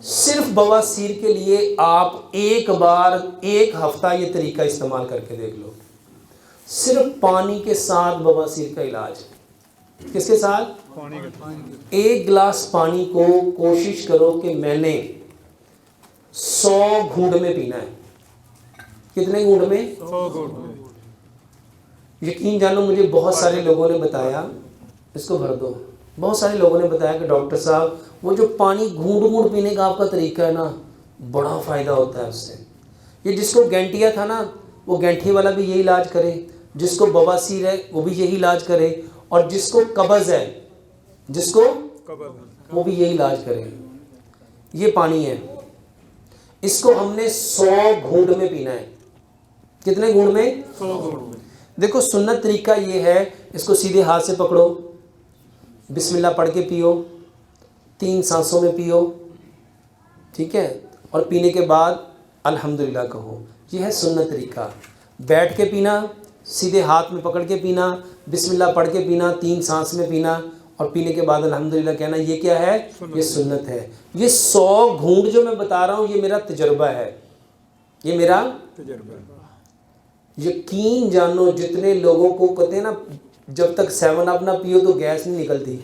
صرف بواسیر کے لیے آپ ایک بار 1 ہفتہ یہ طریقہ استعمال کر کے دیکھ لو. صرف پانی کے ساتھ بواسیر کا علاج. کس کے ساتھ؟ 1 گلاس پانی کو کوشش کرو کہ میں نے 100 گھونٹ میں پینا ہے. کتنے گھونٹ میں؟ 100 گھونٹ میں. یقین جانو مجھے بہت سارے لوگوں نے بتایا، اس کو بھر دو، بہت سارے لوگوں نے بتایا کہ ڈاکٹر صاحب وہ جو پانی گھونٹ گھونٹ پینے کا آپ کا طریقہ ہے نا، بڑا فائدہ ہوتا ہے اس سے. یہ جس کو گینٹیا تھا نا، وہ گینٹھی والا بھی یہی علاج کرے، جس کو بواسیر ہے وہ بھی یہی علاج کرے، اور جس کو قبض ہے، جس کو وہ بھی یہی علاج کرے. یہ پانی ہے، اس کو ہم نے 100 گھونٹ میں پینا ہے. کتنے گھونٹ میں؟ 100 گھونٹ میں. دیکھو سنت طریقہ یہ ہے، اس کو سیدھے ہاتھ سے پکڑو، بسم اللہ پڑھ کے پیو، 3 سانسوں میں پیو، ٹھیک ہے، اور پینے کے بعد الحمدللہ کہو. یہ ہے سنت طریقہ. بیٹھ کے پینا، سیدھے ہاتھ میں پکڑ کے پینا، بسم اللہ پڑھ کے پینا، 3 سانس میں پینا، اور پینے کے بعد الحمدللہ کہنا. یہ کیا ہے؟ یہ سنت ہے. یہ 100 گھونٹ جو میں بتا رہا ہوں یہ میرا تجربہ ہے، یہ میرا تجربہ ہے. یقین جانو جتنے لوگوں کو کہتے ہیں نا جب تک 7 اپ نہ پیو تو گیس نہیں نکلتی،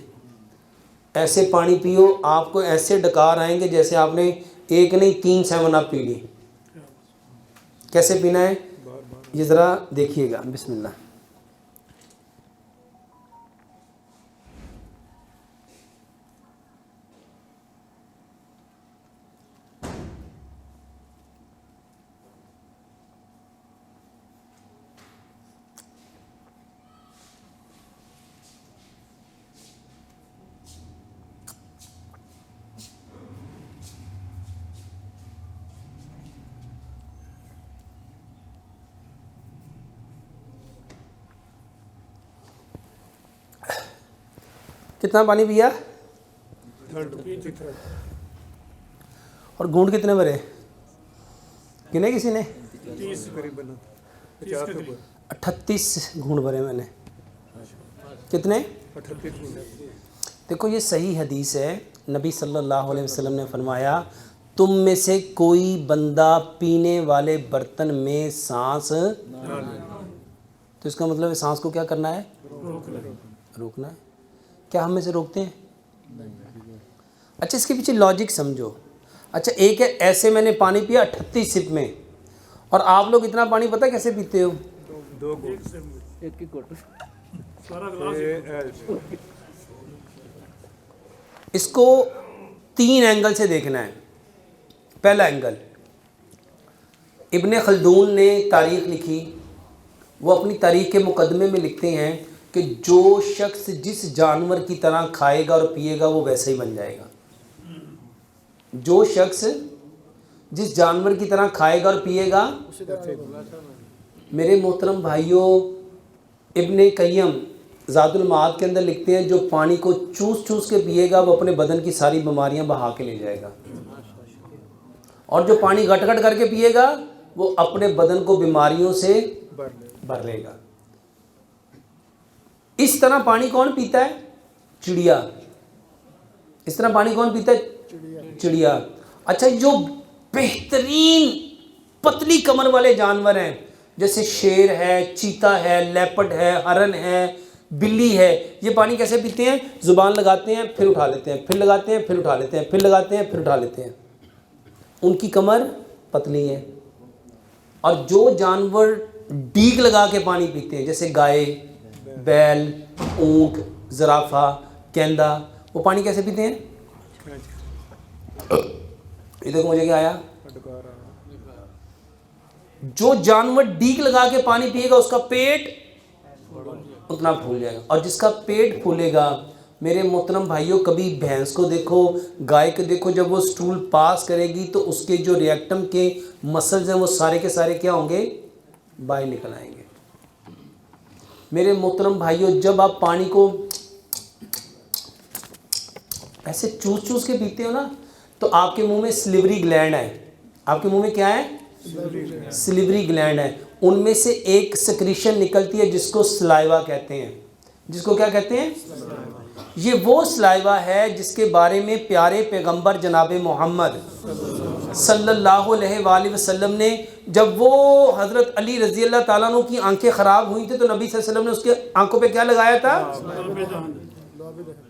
ایسے پانی پیو آپ کو ایسے ڈکار آئیں گے جیسے آپ نے 1 نہیں 3 7 اپ پی لی. کیسے پینا ہے یہ ذرا دیکھیے گا. بسم اللہ. کتنا پانی پیا؟ اور گھونٹ کتنے بھرے گنے کسی نے؟ 38 گھونٹ بھرے میں نے. کتنے؟ 38 گھونٹ. دیکھو یہ صحیح حدیث ہے. نبی صلی اللہ علیہ وسلم نے فرمایا تم میں سے کوئی بندہ پینے والے برتن میں سانس تو اس کا مطلب ہے سانس کو کیا کرنا ہے؟ روکنا ہے. کیا ہم میں سے روکتے ہیں؟ اچھا اس کے پیچھے لاجک سمجھو. اچھا ایک ہے ایسے میں نے پانی پیا 38 سپ میں، اور آپ لوگ اتنا پانی پتہ کیسے پیتے ہو؟ 2 گھونٹ. ایک گھونٹ. اس کو 3 اینگل سے دیکھنا ہے. پہلا اینگل، ابن خلدون نے تاریخ لکھی، وہ اپنی تاریخ کے مقدمے میں لکھتے ہیں کہ جو شخص جس جانور کی طرح کھائے گا اور پیے گا وہ ویسے ہی بن جائے گا. جو شخص جس جانور کی طرح کھائے گا اور پیے گا. میرے محترم بھائیوں، ابن قیم زاد المعاد کے اندر لکھتے ہیں جو پانی کو چوس چوس کے پیے گا وہ اپنے بدن کی ساری بیماریاں بہا کے لے جائے گا، اور جو پانی گٹ گٹ کر کے پیے گا وہ اپنے بدن کو بیماریوں سے بھر لے گا. اس طرح پانی کون پیتا ہے؟ چڑیا. اس طرح پانی کون پیتا ہے؟ چڑیا. اچھا جو بہترین پتلی کمر والے جانور ہیں جیسے شیر ہے، چیتا ہے، لیپرڈ ہے، ہرن ہے، بلی ہے، یہ پانی کیسے پیتے ہیں؟ زبان لگاتے ہیں پھر اٹھا لیتے ہیں، پھر لگاتے ہیں پھر اٹھا لیتے ہیں، پھر لگاتے ہیں پھر اٹھا لیتے ہیں. ان کی کمر پتلی ہے. اور جو جانور ڈیگ لگا کے پانی پیتے ہیں جیسے گائے، بیل، اونٹ، زرافہ، گیندا، وہ پانی کیسے پیتے ہیں؟ یہ دیکھو مجھے کیا آیا. جو جانور ڈیگ لگا کے پانی پیے گا اس کا پیٹ اتنا پھول جائے گا، اور جس کا پیٹ پھولے گا میرے محترم بھائیوں کبھی بھینس کو دیکھو، گائے کو دیکھو، جب وہ سٹول پاس کرے گی تو اس کے جو ریکٹم کے مسلز ہیں وہ سارے کے سارے کیا ہوں گے؟ باہر نکل آئیں گے. میرے محترم بھائیوں جب آپ پانی کو ایسے چوس چوس کے پیتے ہو نا تو آپ کے منہ میں سلیوری گلینڈ ہے. آپ کے منہ میں کیا ہے؟ سلیوری گلینڈ ہے. ان میں سے ایک سیکریشن نکلتی ہے جس کو سلائیوا کہتے ہیں. جس کو کیا کہتے ہیں؟ یہ وہ سلائیوا ہے جس کے بارے میں پیارے پیغمبر جناب محمد صلی اللہ علیہ وآلہ وسلم نے جب وہ حضرت علی رضی اللہ تعالیٰ عنہ کی آنکھیں خراب ہوئی تھی تو نبی صلی اللہ علیہ وسلم نے اس کے آنکھوں پہ کیا لگایا تھا؟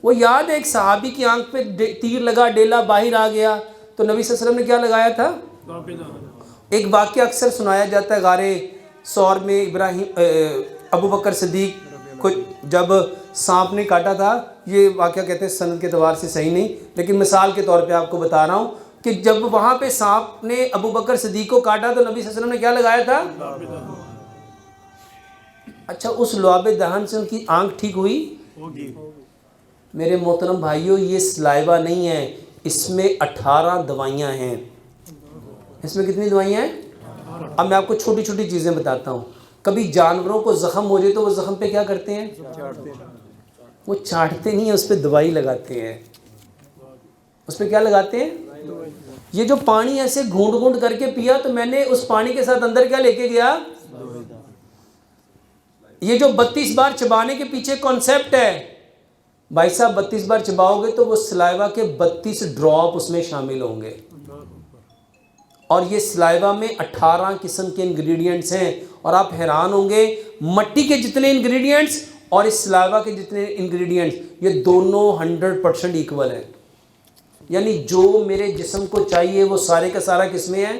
وہ یاد ہے ایک صحابی کی آنکھ پہ تیر لگا، ڈیلا باہر آ گیا تو نبی صلی اللہ علیہ وسلم نے کیا لگایا تھا؟ ایک واقعہ اکثر سنایا جاتا ہے غار ثور میں ابو بکر صدیق کو جب سانپ نے کاٹا تھا، یہ واقعہ کہتے ہیں سند کے اعتبار سے صحیح نہیں لیکن مثال کے طور پہ آپ کو بتا رہا ہوں کہ جب وہاں پہ سانپ نے ابو بکر صدیق کو کاٹا تو نبی صلی اللہ علیہ وسلم نے کیا لگایا تھا؟ اچھا اس لعاب دہن سے ان کی آنکھ ٹھیک ہوئی؟ میرے محترم بھائیوں یہ سلائیوا نہیں ہے، اس میں 18 دوائیاں ہیں۔ اس میں کتنی دوائیاں ہیں؟ اب میں آپ کو چھوٹی چھوٹی چیزیں بتاتا ہوں۔ کبھی جانوروں کو زخم ہو جائے تو وہ زخم پہ کیا کرتے ہیں؟ وہ چاٹتے نہیں ہیں، اس پہ دوائی لگاتے ہیں۔ اس پہ کیا لگاتے ہیں؟ یہ جو پانی ایسے گھونٹ گھونٹ کر کے پیا تو میں نے اس پانی کے ساتھ اندر کیا لے کے گیا؟ یہ جو 32 بار چبانے کے پیچھے کانسیپٹ ہے، بھائی صاحب 32 بار چباؤ گے تو وہ سلائیوا کے 32 ڈراپ اس میں شامل ہوں گے، اور یہ سلائیوا میں 18 قسم کے انگریڈینٹس ہیں، اور آپ حیران ہوں گے مٹی کے جتنے انگریڈینٹس اور اس سلائیوا کے جتنے انگریڈینٹس یہ دونوں 100% ایکول ہیں، یعنی جو میرے جسم کو چاہیے وہ سارے کا سارا کس میں ہے؟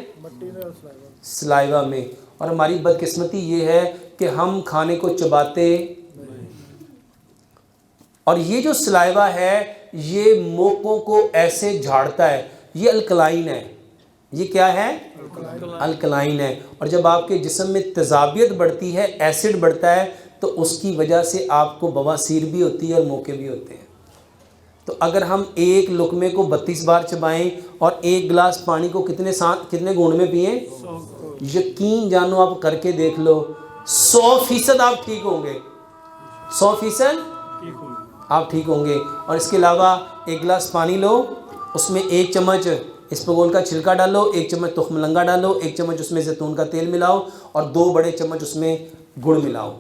سلائیوا میں۔ اور ہماری بدقسمتی یہ ہے کہ ہم کھانے کو چباتے، اور یہ جو سلائیوا ہے یہ موقعوں کو ایسے جھاڑتا ہے، یہ الکلائن ہے۔ یہ کیا ہے؟ الکلائن ہے، اور جب آپ کے جسم میں تیزابیت بڑھتی ہے، ایسڈ بڑھتا ہے تو اس کی وجہ سے آپ کو بواسیر بھی ہوتی ہے اور موقع بھی ہوتے ہیں۔ تو اگر ہم ایک لقمے کو 32 بار چبائیں اور ایک گلاس پانی کو کتنے گھونٹ میں پئیں، یقین جانو آپ کر کے دیکھ لو 100% آپ ٹھیک ہوں گے، 100% آپ ٹھیک ہوں گے۔ اور اس کے علاوہ ایک گلاس پانی لو، اس میں 1 چمچ اسپغول کا چھلکا ڈالو، 1 چمچ تخم مرنگا ڈالو، 1 چمچ اس میں زیتون کا تیل ملاؤ اور 2 بڑے چمچ اس میں گڑ ملاؤ۔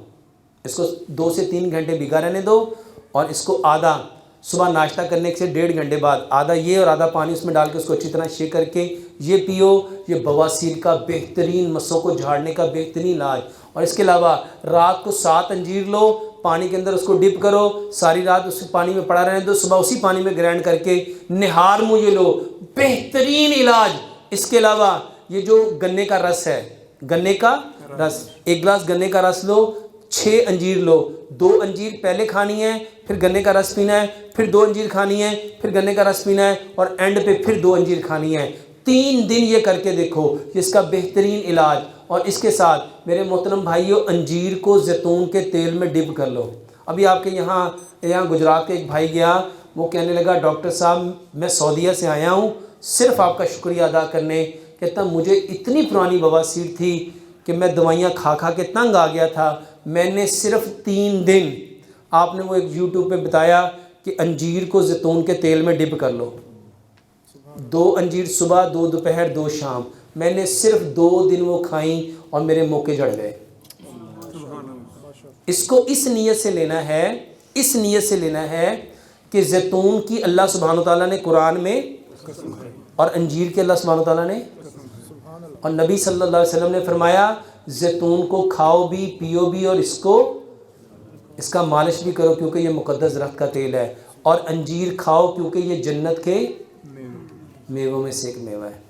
اس کو 2 سے 3 گھنٹے بھگا رہنے دو، اور اس کو آدھا صبح ناشتہ کرنے سے 1.5 گھنٹے بعد آدھا یہ اور آدھا پانی اس میں ڈال کے اس کو اچھی طرح شیک کر کے یہ پیو۔ یہ بواسیر کا بہترین، مسوں کو جھاڑنے کا بہترین علاج۔ اور اس کے علاوہ رات کو 7 انجیر لو، پانی کے اندر اس کو ڈپ کرو، ساری رات اس پانی میں پڑا رہنے دو، صبح اسی پانی میں گرینڈ کر کے نہار منہ یہ لو، بہترین علاج۔ اس کے علاوہ یہ جو گنے کا رس ہے، گنے کا رس، 1 گلاس گنے کا رس لو، 6 انجیر لو، 2 انجیر پہلے کھانی ہے، پھر گنے کا رس پینا ہے، پھر 2 انجیر کھانی ہے، پھر گنے کا رس پینا ہے، اور اینڈ پہ پھر 2 انجیر کھانی ہے۔ 3 دن یہ کر کے دیکھو، اس کا بہترین علاج۔ اور اس کے ساتھ میرے محترم بھائیوں انجیر کو زیتون کے تیل میں ڈپ کر لو۔ ابھی آپ کے یہاں گجرات کے ایک بھائی گیا، وہ کہنے لگا ڈاکٹر صاحب میں سعودیہ سے آیا ہوں صرف آپ کا شکریہ ادا کرنے، کہتا مجھے اتنی پرانی بواسیر تھی کہ میں دوائیاں کھا کھا کے تنگ آ گیا تھا، میں نے صرف 3 دن، آپ نے وہ ایک یوٹیوب پہ بتایا کہ انجیر کو زیتون کے تیل میں ڈپ کر لو، 2 انجیر صبح، 2 دوپہر، 2 شام، میں نے صرف 2 دن وہ کھائیں اور میرے موقع جڑ گئے۔ اس کو اس نیت سے لینا ہے، اس نیت سے لینا ہے کہ زیتون کی اللہ سبحانہ وتعالیٰ نے قرآن میں، اور انجیر کے اللہ سبحانہ وتعالیٰ نے، اور نبی صلی اللہ علیہ وسلم نے فرمایا زیتون کو کھاؤ بھی، پیو بھی، اور اس کا مالش بھی کرو کیونکہ یہ مقدس درخت کا تیل ہے، اور انجیر کھاؤ کیونکہ یہ جنت کے میووں میں سے ایک میوہ ہے۔